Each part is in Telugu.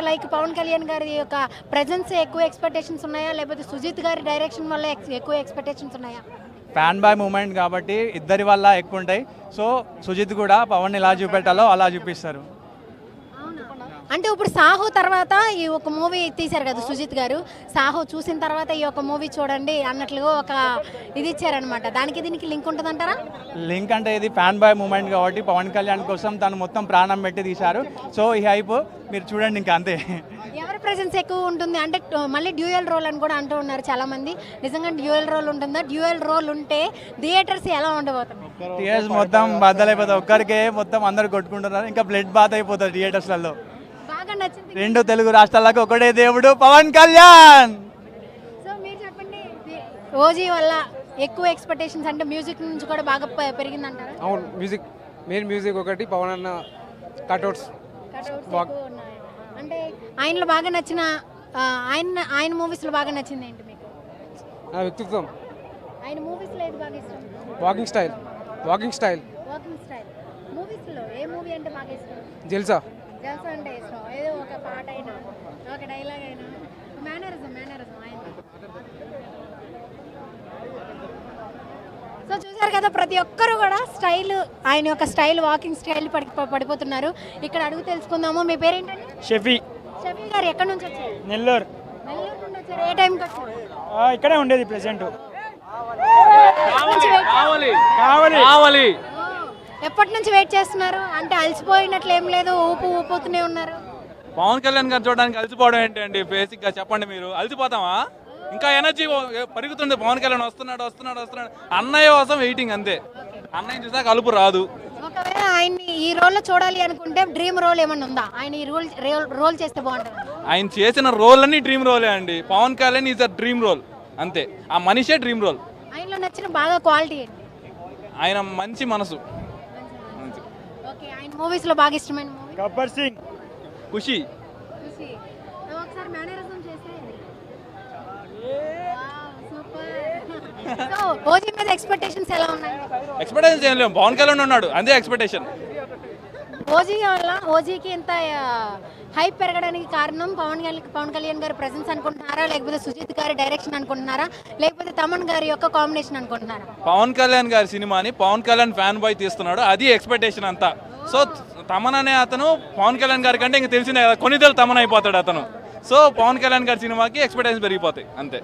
లైక్ పవన్ కళ్యాణ్ గారి యొక్క ప్రెజెన్స్ ఎక్కువ ఎక్స్పెక్టేషన్స్ ఉన్నాయా, లేకపోతే సుజిత్ గారి డైరెక్షన్ వల్ల ఎక్కువ ఎక్స్పెక్టేషన్స్ ఉన్నాయా? ఫ్యాన్ బాయ్ మూమెంట్ కాబట్టి ఇద్దరి వల్ల ఎక్కువ ఉంటాయి. సో సుజిత్ కూడా పవన్ ఎలా చూపెట్టాలో అలా చూపిస్తారు. అంటే ఇప్పుడు సాహో తర్వాత ఈ ఒక మూవీ తీశారు కదా సుజిత్ గారు, సాహో చూసిన తర్వాత ఈ ఒక మూవీ చూడండి అన్నట్లుగా ఒక ఇది ఇచ్చారనమాట. దానికి దీనికి లింక్ ఉంటుందంటారా? లింక్ అంటే ఇది ఫ్యాన్ బాయ్ మూమెంట్ కాబట్టి పవన్ కళ్యాణ్ కోసం తను మొత్తం ప్రాణం పెట్టి తీశారు. సో ఈ హైప్ మీరు చూడండి, ఇంకా అంతే. ఎవరి ప్రెజెన్స్ ఎక్కువ ఉంటుంది అంటే మళ్ళీ డ్యూయల్ రోల్ అని కూడా అంటూ ఉన్నారు చాలా మంది. నిజంగా డ్యూయల్ రోల్ ఉంటుందా? డ్యూయల్ రోల్ ఉంటే థియేటర్స్ ఎలా ఉండబోతుంది? థియేటర్స్ మొత్తం బద్దలైపోతాయి. ఒక్కరికే మొత్తం అందరు కొట్టుకుంటున్నారు. ఇంకా బ్లడ్ బాత్ అయిపోతుంది థియేటర్స్లలో. బాగా నచ్చింది రెండు తెలుగు రాష్ట్రాలకు ఒకటే దేవుడు పవన్ కళ్యాణ్. సో మీరు చెప్పండి, ఓజీ వల్ల ఎక్కువ ఎక్స్పెక్టేషన్స్ అంటే మ్యూజిక్ నుంచి కూడా బాగా పెరిగిందంటారా? అవును, మ్యూజిక్ ఒకటి, పవన్ అన్న కట్అవుట్స్ అంటే ఆయనలో బాగా నచ్చిన ఆయన మూవీస్లో బాగా నచ్చింది ఏంటి మీకు? నా వ్యక్తిత్వం, ఆయన మూవీస్లో ఏది బాగా ఇష్టం? Walking style. వాకింగ్ స్టైల్ మూవీస్లో ఏ మూవీ అంటే బాగా ఇష్టం? జల్సా అంటే ఇష్టం. ఏదో ఒక పాట అయినా ఒక డైలాగ్ అయినా మేనరిజం ఆయన. సో చూసారు కదా, ప్రతి ఒక్కరు కూడా స్టైల్, ఆయన యొక్క స్టైల్, వాకింగ్ స్టైల్ పడిపోతున్నారు. ఇక్కడ అడుగు తెలుసుకుందాము. మీ పేరేంటండి? షఫీ గారు ఎక్కడి నుంచి వచ్చారు? నెల్లూరు. నెల్లూరు నుండి వచ్చారు. ఏ టైంకి వచ్చారు? ఇక్కడే ఉండేది ప్రెసెంట్. ఎప్పటి నుంచి వెయిట్ చేస్తున్నారు? అంటే అలసిపోయినట్లు ఏం లేదు, ఊపుతూనే ఉన్నారు. పవన్ కళ్యాణ్ గారు చూడడానికి అలసిపోవడం ఏంటండి? బేసిక్ గా చెప్పండి, మీరు అలసిపోతామా? ఇంకా ఎనర్జీ పెరుగుతుంది. పవన్ కళ్యాణ్ వస్తున్నాడు. అన్నయ్య కోసం వెయిటింగ్ అంతే. అన్నయ్య చూసాక అలుపు రాదు. ఒకవేళ ఆయన్ని ఈ రోల్ లో చూడాలి అనుకుంటే డ్రీమ్ రోల్ ఏమన్నా ఉందా? ఆయన ఈ రోల్ చేస్తే బాగుంటుంది. ఆయన చేసిన రోల్ అన్ని డ్రీమ్ రోలే అండి. Pavan Kalyan is a dream role అంతే. ఆ మనిషే డ్రీమ్ రోల్. ఆయనలో నచ్చిన బాగా క్వాలిటీ ఏంటి? ఆయన మంచి మనసు. ఓకే, ఆయన మూవీస్ లో బాగా ఇష్టమైన మూవీ గబ్బర్ సింగ్, ఖుషి. ఒకసారి మేనరిజం చేస్తే సో ఓజీ మీద ఎక్స్పెక్టేషన్స్ ఎలా ఉన్నాయి? ఎక్స్పెక్టేషన్ ఏం లేవు, పవన్ కళ్యాణ్ ఉన్నాడు అంతే ఎక్స్పెక్టేషన్. ఓజీకి ఇంత హైప్ పెరగడానికి కారణం పవన్ కళ్యాణ్ గారి ప్రెసెన్స్ అనుకుంటున్నారా, లేకపోతే సుజిత్ గారి డైరెక్షన్ అనుకుంటున్నారా, లేకపోతే తమన్ గారి యొక్క కాంబినేషన్ అనుకుంటున్నారా? పవన్ కళ్యాణ్ గారి సినిమాని పవన్ కళ్యాణ్ ఫ్యాన్ బాయ్ తీస్తున్నాడు, అది ఎక్స్పెక్టేషన్ అంతా. సో తమన్ అనే అతను పవన్ కళ్యాణ్ గారి కంటే ఇంకా తెలిసిందే కదా, కొన్నిదలు తమన్ అయిపోతాడు అతను. సో పవన్ కళ్యాణ్ గారి సినిమాకి ఎక్స్పెక్టేషన్ పెరిగిపోతాయి అంతే.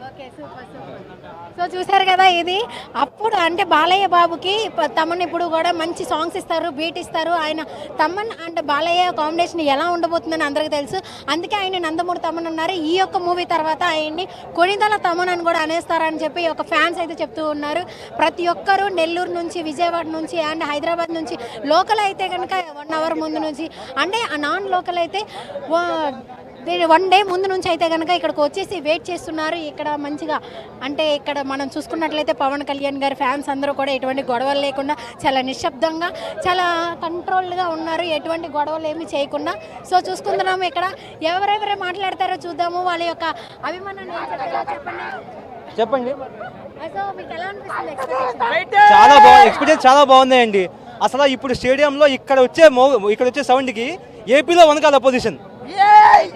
సో చూసారు కదా, ఇది అప్పుడు అంటే బాలయ్య బాబుకి తమన్ ఇప్పుడు కూడా మంచి సాంగ్స్ ఇస్తారు, బీట్ ఇస్తారు. ఆయన తమన్ అంటే బాలయ్య కాంబినేషన్ ఎలా ఉండబోతుందని అందరికీ తెలుసు. అందుకే ఆయన నందమూరి తమన్ అన్నారు. ఈ యొక్క మూవీ తర్వాత ఆయన్ని కొణిదల తమన్ అని కూడా అనేస్తారని చెప్పి ఒక ఫ్యాన్స్ అయితే చెప్తూ ఉన్నారు. ప్రతి ఒక్కరూ నెల్లూరు నుంచి, విజయవాడ నుంచి అండ్ హైదరాబాద్ నుంచి, లోకల్ అయితే కనుక 1 అవర్ ముందు నుంచి, అంటే నాన్ లోకల్ అయితే 1 డే ముందు నుంచి అయితే కనుక ఇక్కడికి వచ్చేసి వెయిట్ చేస్తున్నారు. ఇక్కడ మంచిగా అంటే ఇక్కడ మనం చూసుకున్నట్లయితే పవన్ కళ్యాణ్ గారి ఫ్యాన్స్ అందరూ కూడా ఎటువంటి గొడవలు లేకుండా చాలా నిశ్శబ్దంగా, చాలా కంట్రోల్డ్గా ఉన్నారు, ఎటువంటి గొడవలు ఏమీ చేయకుండా. సో చూసుకుంటున్నాము ఇక్కడ ఎవరెవరు మాట్లాడతారో చూద్దాము, వాళ్ళ యొక్క అభిమానాన్ని చెప్పండి. సో మీకు ఎలా అనిపిస్తుంది ఎక్స్పీరియన్స్ చాలా బాగుంది అండి. అసలు ఇప్పుడు స్టేడియంలో ఇక్కడ వచ్చే సౌండ్కి ఏపీలో వనకాల పొజిషన్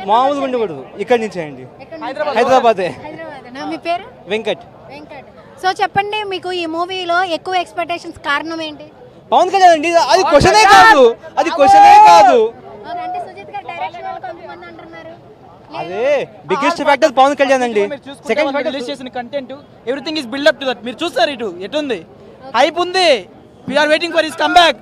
మామూలుగా ఉండకూడదు. ఇక్కడి నుంచే అండి, హైదరాబాద్. మీ పేరు? వెంకట్. సో చెప్పండి, మీకు ఈ మూవీలో ఎక్కువ ఎక్స్పెక్టేషన్స్ కారణం ఏంటి? పవన్ కళ్యాణ్ అండి. అది క్వశ్చనే కాదు. అంటే సుజిత్ గారి డైరెక్షన్ వాళ్ళు కొంతమంది అంటున్నారు. అదే బిగ్గెస్ట్ ఫ్యాక్టర్ పవన్ కళ్యాణ్ అండి. సెకండ్ రిలీజ్ చేసిన content everything is build up to that. మీరు చూస్తారు, ఎటుంది హైప్ ఉంది. We are waiting for his come back.